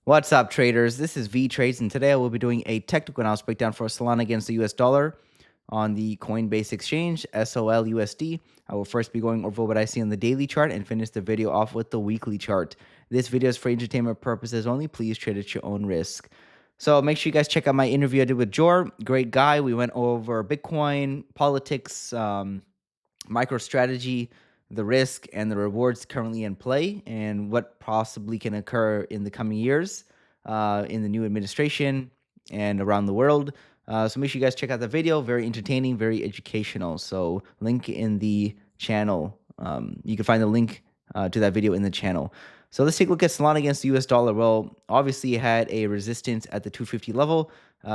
What's up, traders? This is Vee Trades, and today I will be doing a technical analysis breakdown for Solana against the US dollar on the Coinbase exchange, SOLUSD. I will first be going over what I see on the daily chart and finish the video off with the weekly chart. This video is for entertainment purposes only. Please trade at your own risk. So make sure you guys check out my interview I did with Jor. Great guy. We went over Bitcoin, politics, MicroStrategy, the risk and the rewards currently in play, and what possibly can occur in the coming years in the new administration and around the world. So make sure you guys check out the video. Very entertaining, very educational. So link in the channel. You can find the link to that video in the channel. So let's take a look at Solana against the US dollar. Well, obviously it had a resistance at the 250 level,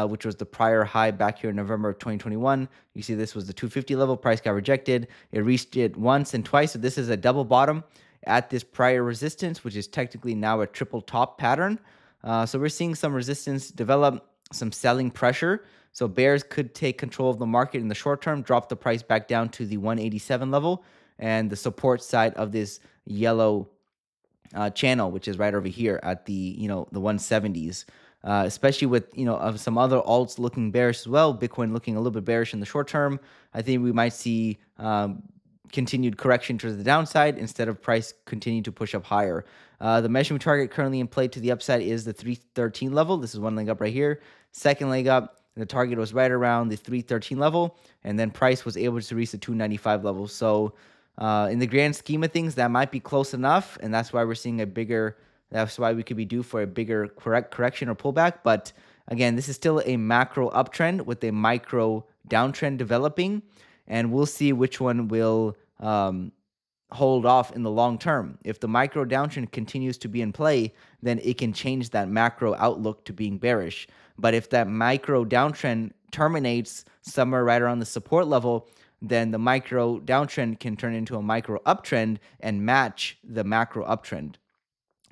which was the prior high back here in November of 2021. You see this was the 250 level. Price got rejected. It reached it once and twice. So this is a double bottom at this prior resistance, which is technically now a triple top pattern. So we're seeing some resistance develop, some selling pressure. So bears could take control of the market in the short term, drop the price back down to the 187 level and the support side of this yellow channel, which is right over here at the the 170s. Especially with of some other alts looking bearish as well. Bitcoin looking a little bit bearish in the short term. I think we might see continued correction to the downside instead of price continue to push up higher. The measurement target currently in play to the upside is the 313 level. This is one leg up right here. Second leg up, the target was right around the 313 level, and then price was able to reach the 295 level. So in the grand scheme of things, that might be close enough, and that's why we're seeing a bigger. That's why we could be due for a bigger correction or pullback. But again, this is still a macro uptrend with a micro downtrend developing, and we'll see which one will hold off in the long term. If the micro downtrend continues to be in play, then it can change that macro outlook to being bearish. But if that micro downtrend terminates somewhere right around the support level, then the micro downtrend can turn into a micro uptrend and match the macro uptrend.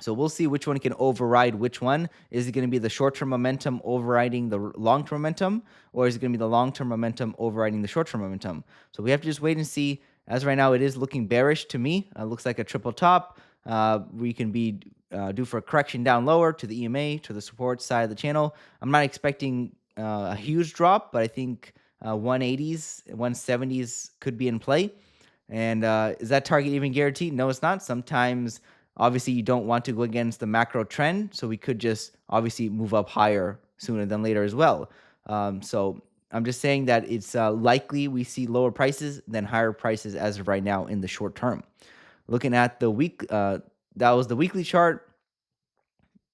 So we'll see which one can override which one. Is it going to be the short-term momentum overriding the long-term momentum, or is it going to be the long-term momentum overriding the short-term momentum? So we have to just wait and see. As right now, it is looking bearish to me. It looks like a triple top. We can be due for a correction down lower to the EMA, to the support side of the channel. I'm not expecting a huge drop, but I think 180s, 170s could be in play. And is that target even guaranteed? No, it's not. Sometimes, obviously, you don't want to go against the macro trend, so we could just obviously move up higher sooner than later as well. So I'm just saying that it's likely we see lower prices than higher prices as of right now in the short term. Looking at the week, that was the weekly chart.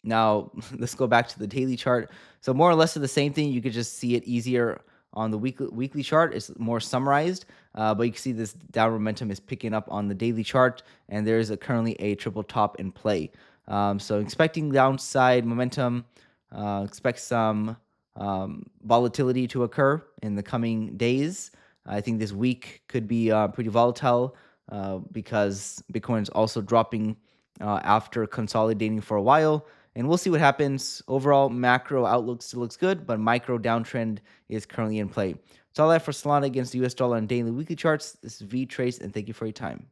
Now let's go back to the daily chart. So more or less of the same thing. You could just see it easier on the weekly chart. It's more summarized, but you can see this downward momentum is picking up on the daily chart, and there is currently a triple top in play. So expecting downside momentum, expect some volatility to occur in the coming days. I think this week could be pretty volatile because Bitcoin is also dropping after consolidating for a while. And we'll see what happens. Overall, macro outlook still looks good, but micro downtrend is currently in play. That's all I have for Solana against the US dollar on daily weekly charts. This is Vee Trades, and thank you for your time.